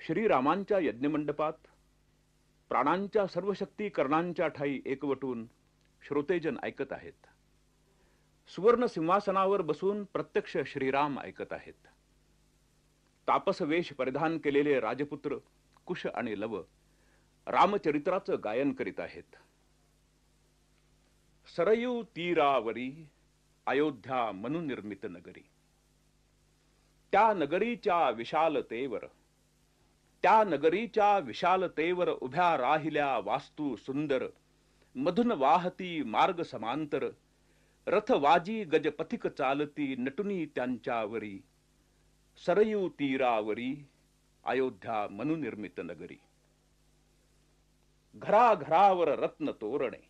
श्रीरामांच्या यज्ञमंडपात प्राणांच्या सर्व शक्ती कर्णांच्या ठाई एकवटून श्रोतेजन ऐकत आहेत. सुवर्ण सिंहासनावर बसून प्रत्यक्ष श्रीराम ऐकत आहेत. तापस वेश परिधान केलेले राजपुत्र कुश आणि लव रामचरित्राचं गायन करीत आहेत. सरयू तीरावरी अयोध्या मनुनिर्मित नगरी. त्या नगरीच्या विशालतेवर उभ्या राहिल्या वास्तू सुंदर. मधुन वाहती मार्ग समांतर. रथवाजी गजपथिक चालती नटुनी त्यांच्यावरी. सरयू तीरावरी अयोध्या मनुनिर्मित नगरी. घराघरावर रत्न तोरणे,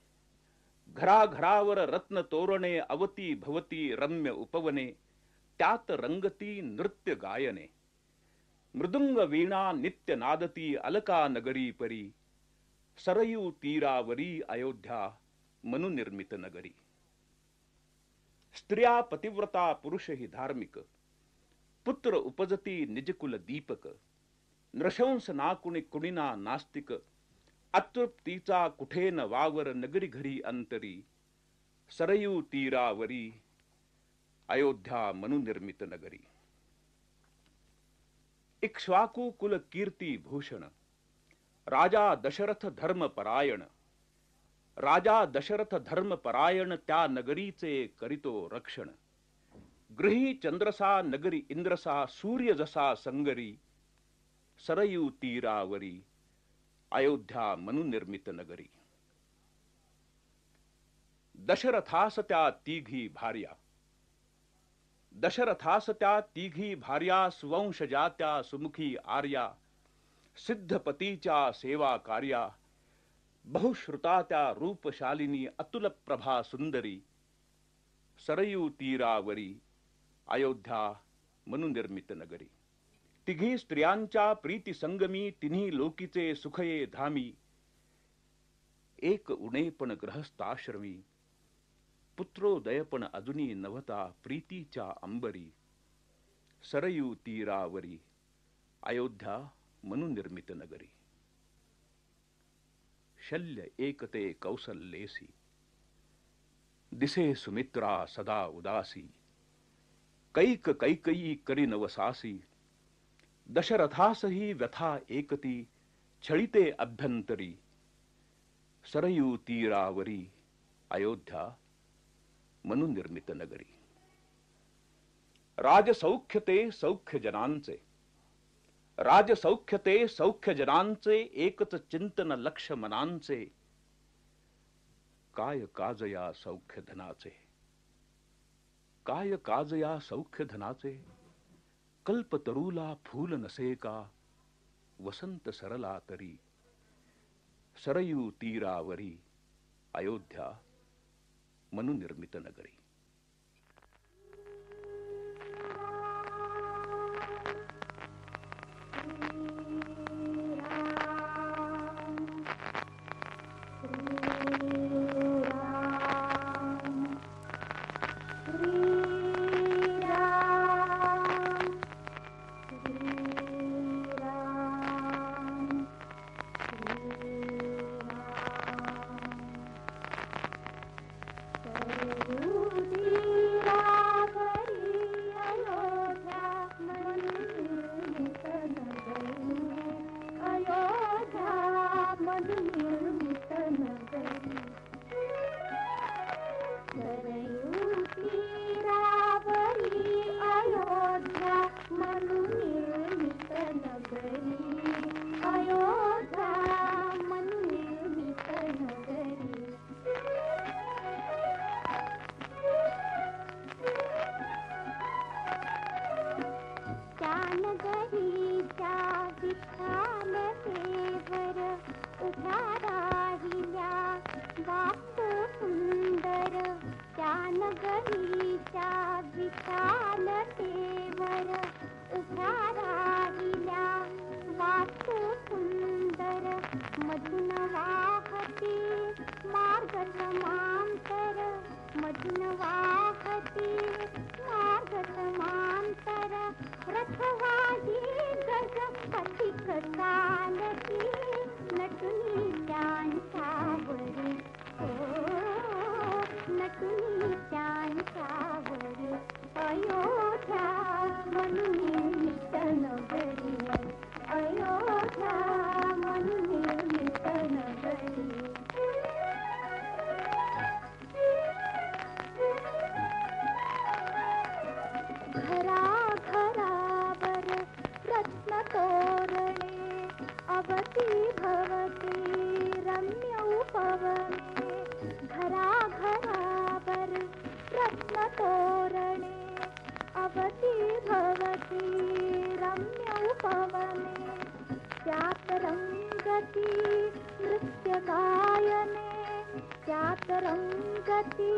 घराघरावर रत्न तोरणे अवती भवती रम्य उपवने. त्यात रंगती नृत्य गायने. मृदुंग वीणा नित्य नादती अलका नगरी परी. सरयू तीरावरी अयोध्या मनुनिर्मित नगरी. स्त्रिया पतिव्रता पुरुष ही धार्मिक. पुत्र उपजती निजकुल दीपक. नृशंस नाकुणी कुणीना नास्तिक. अतृप्तीचा कुठे न वावर नगरी घरी अंतरी. सरयू तीरावरी अयोध्या मनुनिर्मित नगरी. इक्ष्वाकु कुल कीर्ती भूषण. राजा दशरथ धर्मपरायण. राजा दशरथ धर्मपरायण त्या नगरीचे करितो रक्षण. गृही चंद्रसा नगरी इंद्रसा सूर्य जसा संगरी. सरयू तीरावरी अयोध्या मनुनिर्मित नगरी. दशरथास त्या तिघी भार्या. दशरथास त्या तिघी भार्या सुवंशजा त्या सुमुखी आर्या. सिद्धपतीच्या सेवा कार्या. बहुश्रुता त्या रूपशालिनी अतुल प्रभा सुंदरी. सरयू तीरावरी अयोध्या मनुनिर्मित नगरी. तिघी स्त्रियांच्या प्रीती संगमी तिन्ही लोकीचे सुखये धामी. एक उणे पण ग्रहस्थाश्रमी. पुत्रोदय पण अजुनी नवता प्रीतीच्या अंबरी. सरयू तीरावरी अयोध्या मनुनिर्मित नगरी. शल्य एकते कौसल्येसी. दिसे सुमित्रा सदा उदासी. कैक कैकयी करी नवसासी. दशरथासही व्यथा एकती छळिते अभ्यंतरी. सरयू तीरावरी अयोध्या मनुनिर्मित नगरी. राजसौख्यते सौख्य जनांचे. राजसौख्यते सौख्य जनांचे एकच चिंतन लक्ष मनांचे. काय काजया सौख्य धनाचे. काय काजया सौख्य धनाचे. कल्पतरूला फूल नसे का वसंत सरला तरी. सरयू तीरावरी अयोध्या मनुनिर्मित नगरी. भवती भवती रम्य उपवने घरा घरावर रत्न तोरणे अवती भवती रम्य उपवने त्यात रंगती नृत्य गायने त्यात रंगती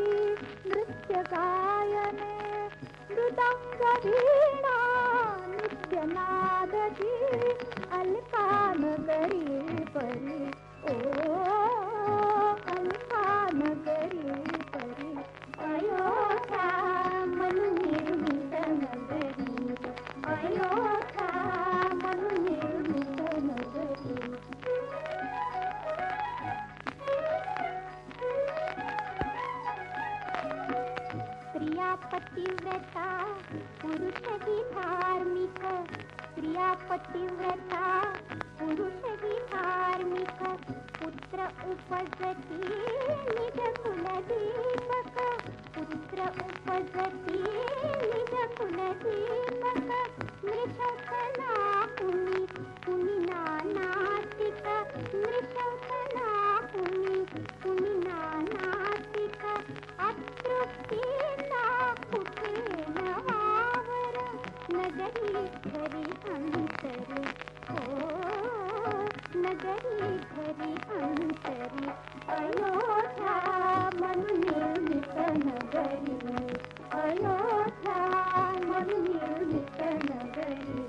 नृत्य गायने मृदंग वीणा नित्य नादती अलका नगरी परी ओ अलका नगरी परी अयोध्या मनुनिर्मित नगरी अयोध्या मनुनिर्मित नगरी स्त्रिया पतिव्रता पुरुष ही धार्मिक स्त्रिया पतिव्रता पुरुष ही धार्मिक पुत्र उपजती निज कुलदीपक पुत्र उपजती निज कुलदीपक नृशंसना कुनि कुनि नानातिक नृशंसना कुनि कुनि नानातिक अतृप्तीना कुटेन आवर नगरी घरी अंतरी ओ नगरी घरी अंतरी अयोध्या मनुनिर्मित नगरी अयोध्या मनुनिर्मित नगरी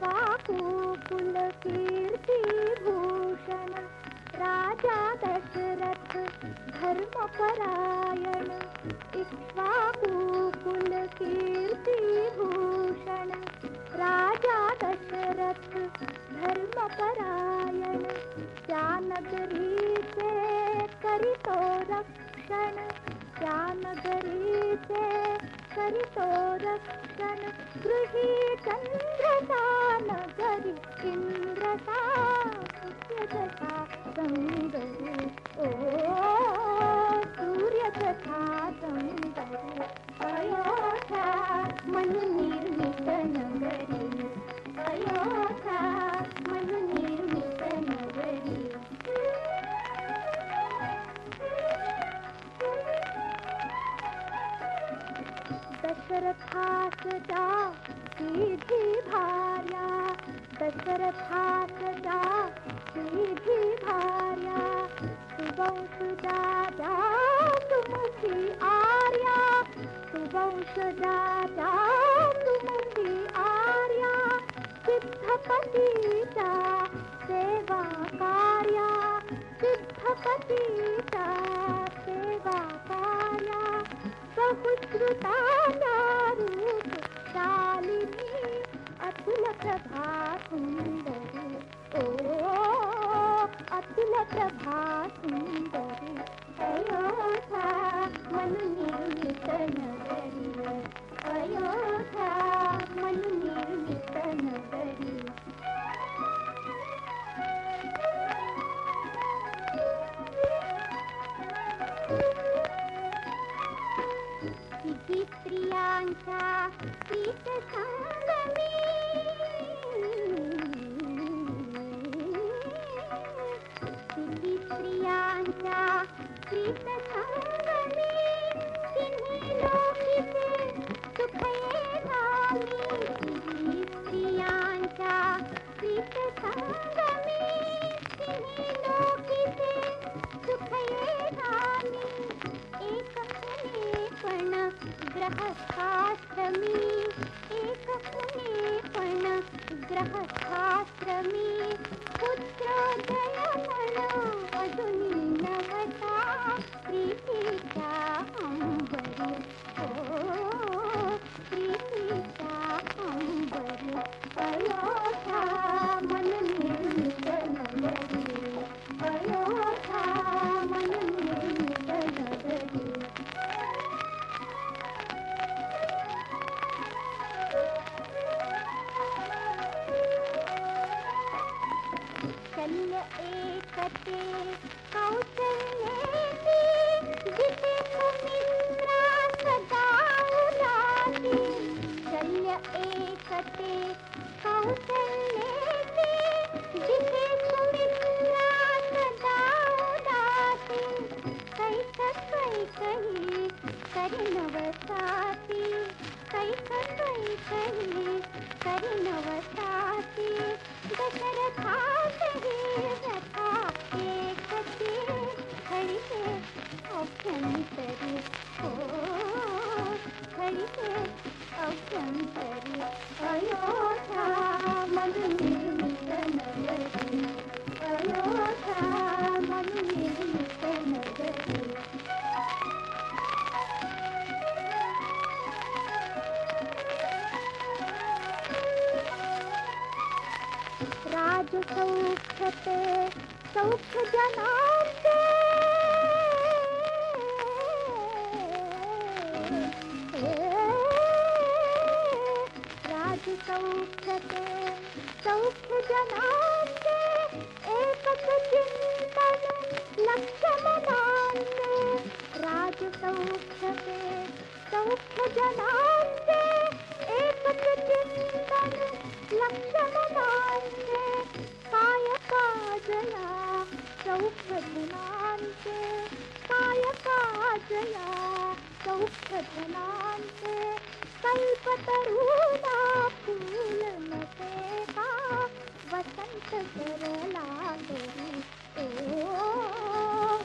इक्ष्वाकुकुल कीर्ति भूषण राजा दशरथ धर्मपरायण इक्ष्वाकुकुल कीर्ति भूषण राजा दशरथ धर्मपरायण त्या नगरीचे करितो रक्षण त्या नगरीचे करितो रक्षण गृही चंद्रसा नगरी इंद्रसा सूर्यदशा सुंदरी ओ सूर्यदशा सुंदरी अयोध्या मनुनिर्मित नगरी अयोध्या मनुनिर्मित नगरी दशरथासजा सीधी भार्या दशरथासजा सीधी भार्या सुवंशजा सुमुखी आर्या सुवंशजा सुमुखी आर्या सिद्धपतीचा सेवा कार्या सिद्धपतीचा सेवा कार्या बहुश्रुताया रूप शालिनी अतुल प्रभा सुंदरी ओ अतुल प्रभा सुंदरी अयोध्या मनुनिर्मित नगरी अयोध्या मनुनिर्मित नगरी किती स्त्रियांच्या प्रीत संगमी किती स्त्रियांच्या प्रीत संगमी तिन्ही लोकीचे सुख ये धामी किती स्त्रियांच्या प्रीत संगमी तिन्ही लोकीचे सुख ये धामी एक पण ग्रहस्थाश्रमी एक पण ग्रहस्थाश्रमी पुत्रोदय पण अजूनी नवता प्रीतीच्या अंबरी ओ प्रीतीच्या अंबरी अयोध्या मननिर्मित नगरी अयोध्या मननिर्मित नगरी शल्य एक एकते कौशल्येती जिथे सुमित्रा सदा उदासी शल्य एकते कौशल्येती जिथे सुमित्रा सदा उदासी कैक कैकही करी नवसाती कैक कैकही करी नवसाती दशरथासही व्यथा एकते खळीते अभ्यंतरी हो खळीते अभ्यंतरी अयोध्या मनुनिर्मित नगरी अयोध्या मनुनिर्मित नगरी राजसौख्यते सौख्य जनांचे राजसौख्यते सौख्य जनांचे एकच चिंतन लक्ष्य मनांचे राजसौख्यते सौख्य जनांचे एकच चिंतन लक्ष्य मनांचे काय काजला सौख्य धनांचे काय काजला सौख्य धनांचे कल्पतरुणा फूल नसे का वसंत करला तरी ओ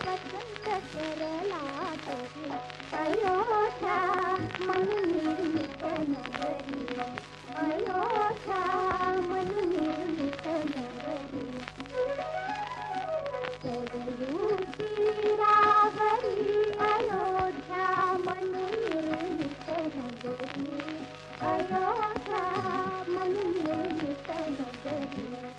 वसंत करला तरी अयोध्या मनुनिर्मित नगरी अयोध्या मनुनिर्मित नगरी रावरी अयोध्या मनुनिर्मित नगरी अयोध्या मनुनिर्मित नगरी